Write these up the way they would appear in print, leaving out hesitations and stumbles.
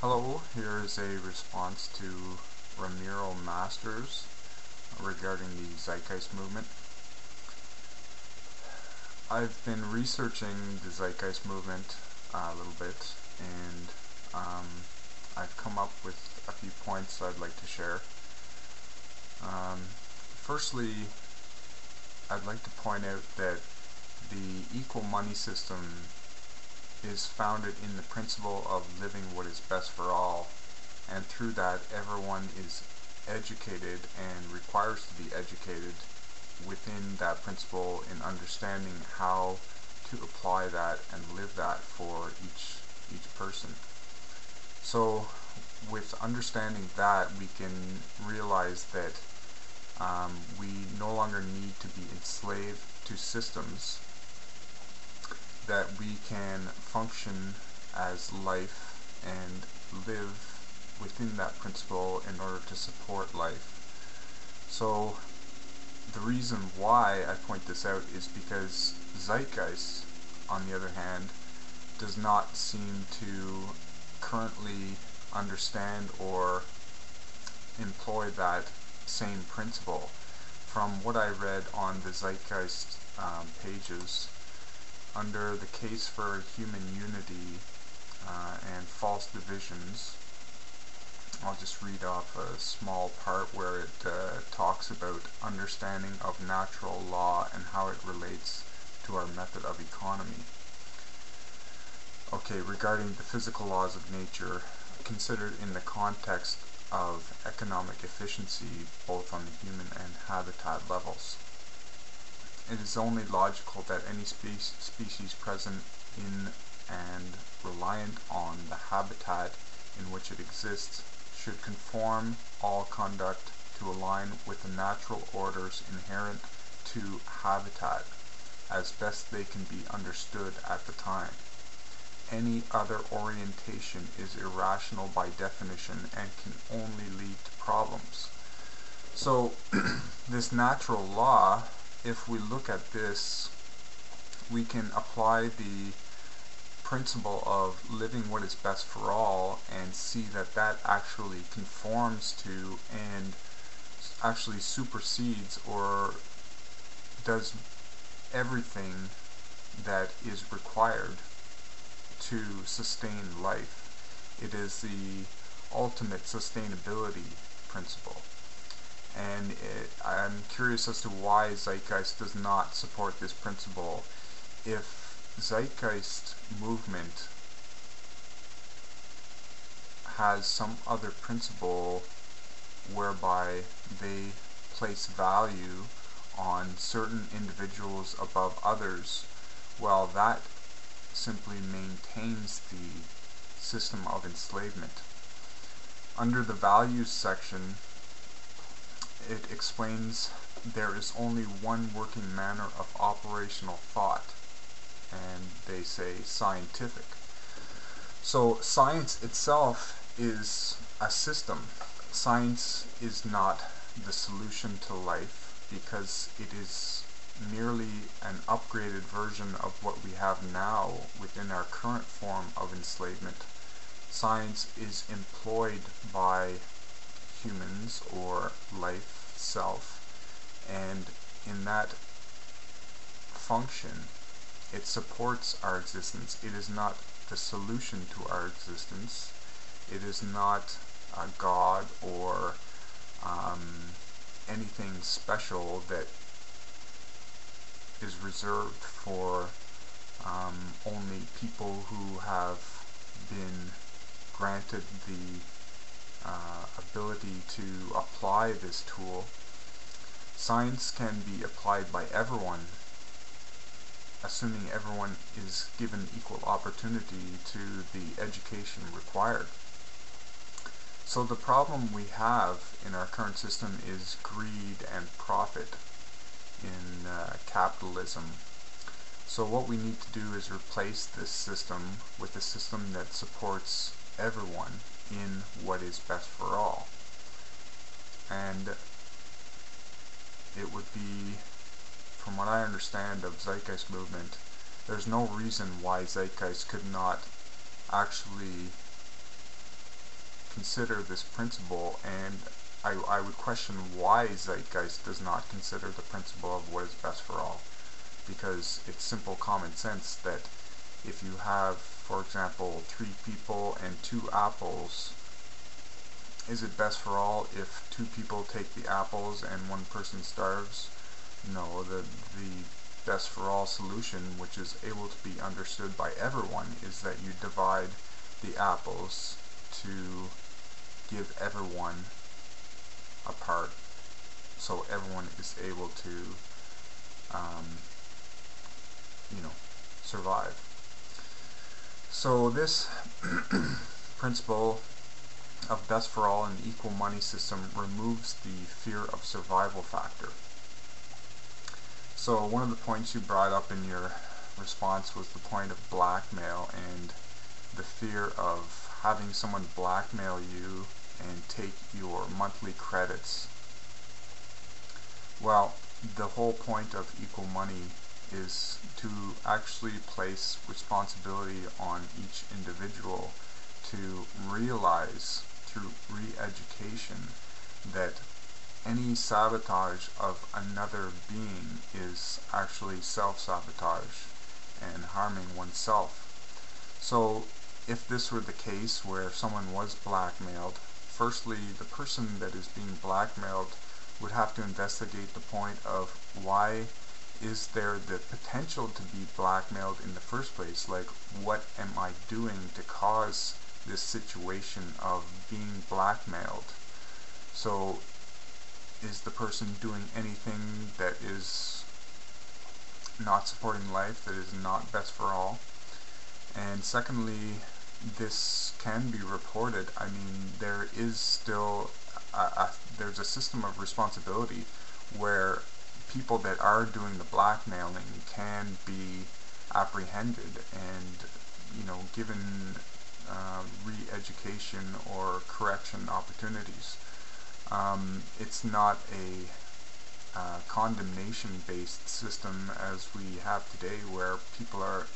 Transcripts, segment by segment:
Hello, here is a response to Ramiro Masters regarding the Zeitgeist movement. I've been researching the Zeitgeist movement a little bit, and I've come up with a few points I'd like to share. Firstly, I'd like to point out that the equal money system is founded in the principle of living what is best for all, and through that everyone is educated and requires to be educated within that principle in understanding how to apply that and live that for each person. So with understanding that, we can realize that we no longer need to be enslaved to systems, that we can function as life and live within that principle in order to support life. So the reason why I point this out is because Zeitgeist, on the other hand, does not seem to currently understand or employ that same principle. From what I read on the Zeitgeist pages, under the case for human unity and false divisions, I'll just read off a small part where it talks about understanding of natural law and how it relates to our method of economy. Okay, regarding the physical laws of nature, considered in the context of economic efficiency, both on the human and habitat levels. It is only logical that any species present in and reliant on the habitat in which it exists should conform all conduct to align with the natural orders inherent to habitat, as best they can be understood at the time. Any other orientation is irrational by definition and can only lead to problems. So this natural law, if we look at this, we can apply the principle of living what is best for all and see that that actually conforms to and actually supersedes or does everything that is required to sustain life. It is the ultimate sustainability principle. And I'm curious as to why Zeitgeist does not support this principle. If Zeitgeist movement has some other principle whereby they place value on certain individuals above others, well, that simply maintains the system of enslavement. Under the values section, it explains there is only one working manner of operational thought, and they say scientific. So science itself is a system. Science is not the solution to life because it is merely an upgraded version of what we have now within our current form of enslavement. Science is employed by humans or life itself, and in that function it supports our existence. It is not the solution to our existence. It is not a God or anything special that is reserved for only people who have been granted the ability to apply this tool. Science can be applied by everyone, assuming everyone is given equal opportunity to the education required. So the problem we have in our current system is greed and profit in capitalism. So what we need to do is replace this system with a system that supports everyone in what is best for all. And it would be, from what I understand of Zeitgeist movement, there's no reason why Zeitgeist could not actually consider this principle, and I would question why Zeitgeist does not consider the principle of what is best for all, because it's simple common sense that if you have, for example, 3 people and 2 apples, is it best for all if 2 people take the apples and 1 person starves? No, the best for all solution, which is able to be understood by everyone, is that you divide the apples to give everyone a part, so everyone is able to, survive. So this principle of best for all and equal money system removes the fear of survival factor. So one of the points you brought up in your response was the point of blackmail and the fear of having someone blackmail you and take your monthly credits. Well, the whole point of equal money is to actually place responsibility on each individual to realize through re-education that any sabotage of another being is actually self-sabotage and harming oneself. So if this were the case where someone was blackmailed, firstly, the person that is being blackmailed would have to investigate the point of why is there the potential to be blackmailed in the first place? Like, what am I doing to cause this situation of being blackmailed? So is the person doing anything that is not supporting life, that is not best for all? And secondly, this can be reported. I mean, there is still there's a system of responsibility where people that are doing the blackmailing can be apprehended and given re-education or correction opportunities. It's not a condemnation-based system as we have today, where people are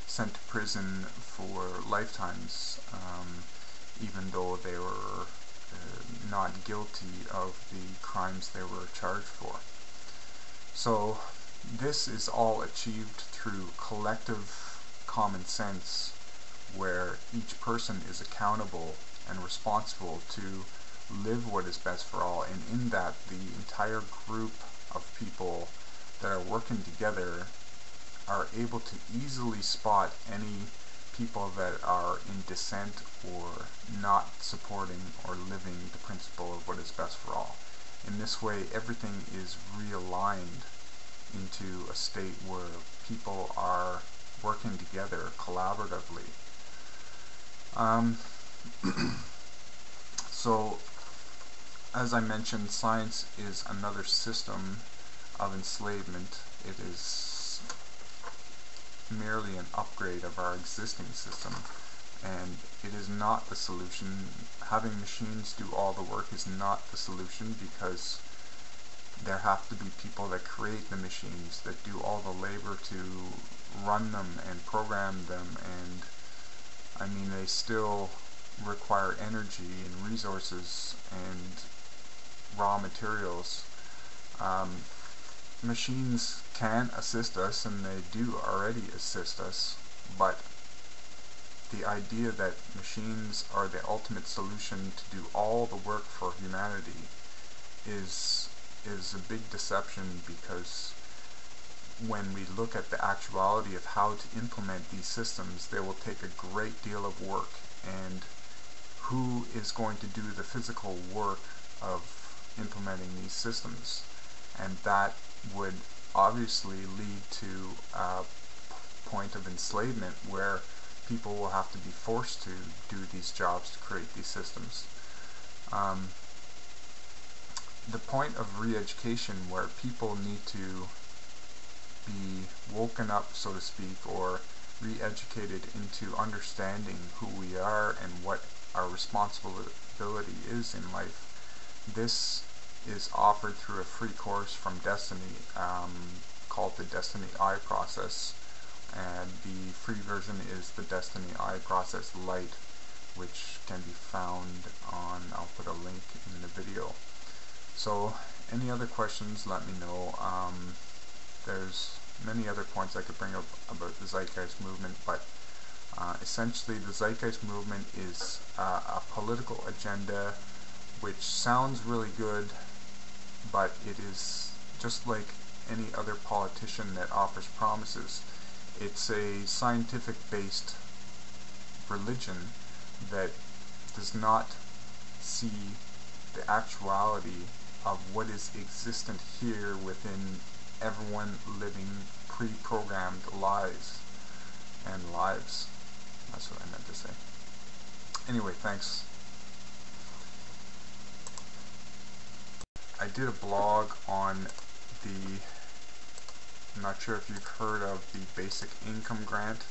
sent to prison for lifetimes, even though they were not guilty of the crimes they were charged for. So this is all achieved through collective common sense, where each person is accountable and responsible to live what is best for all, and in that the entire group of people that are working together are able to easily spot any people that are in dissent or not supporting or living the principle of what is best for all. In this way, everything is realigned into a state where people are working together collaboratively. So, as I mentioned, science is another system of enslavement. It is merely an upgrade of our existing system, and it is not the solution. Having machines do all the work is not the solution, because there have to be people that create the machines, that do all the labor to run them and program them, and I mean, they still require energy and resources and raw materials. Machines can assist us, and they do already assist us, but the idea that machines are the ultimate solution to do all the work for humanity is a big deception, because when we look at the actuality of how to implement these systems, they will take a great deal of work, and who is going to do the physical work of implementing these systems? And that would obviously lead to a point of enslavement where people will have to be forced to do these jobs to create these systems. The point of re-education, where people need to be woken up, so to speak, or re-educated into understanding who we are and what our responsibility is in life. This is offered through a free course from Destiny called the Destiny I process, and the free version is the Destiny I process Lite. which can be found on, I'll put a link in the video. So any other questions, let me know. There's many other points I could bring up about the Zeitgeist movement, but essentially the Zeitgeist movement is a political agenda which sounds really good, but it is just like any other politician that offers promises. It's a scientific based religion that does not see the actuality of what is existent here within everyone living pre-programmed lives. That's what I meant to say. Anyway, thanks. I did a blog on I'm not sure if you've heard of the basic income grant,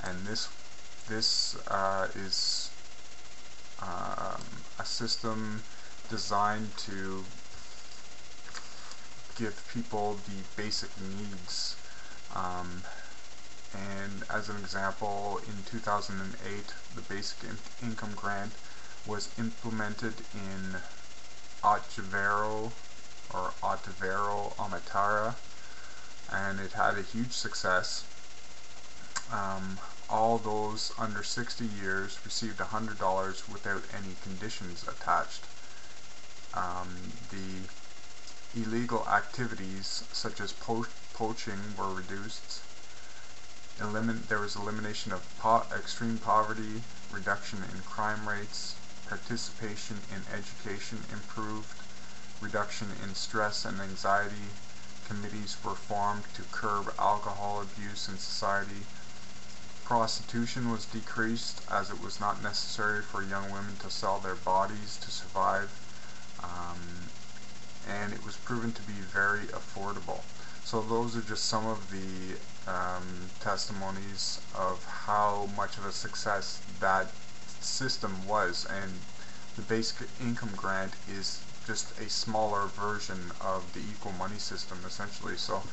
and this is a system designed to give people the basic needs. And as an example, in 2008, the basic income grant was implemented in Otvero Omatara, and it had a huge success. All those under 60 years received $100 without any conditions attached. The illegal activities such as poaching were reduced. There was elimination of extreme poverty, reduction in crime rates, participation in education improved, reduction in stress and anxiety. Committees were formed to curb alcohol abuse in society. Prostitution was decreased, as it was not necessary for young women to sell their bodies to survive, and it was proven to be very affordable. So those are just some of the testimonies of how much of a success that system was, and the basic income grant is just a smaller version of the equal money system, essentially. So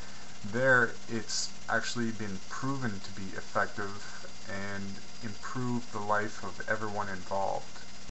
there, it's actually been proven to be effective and improve the life of everyone involved.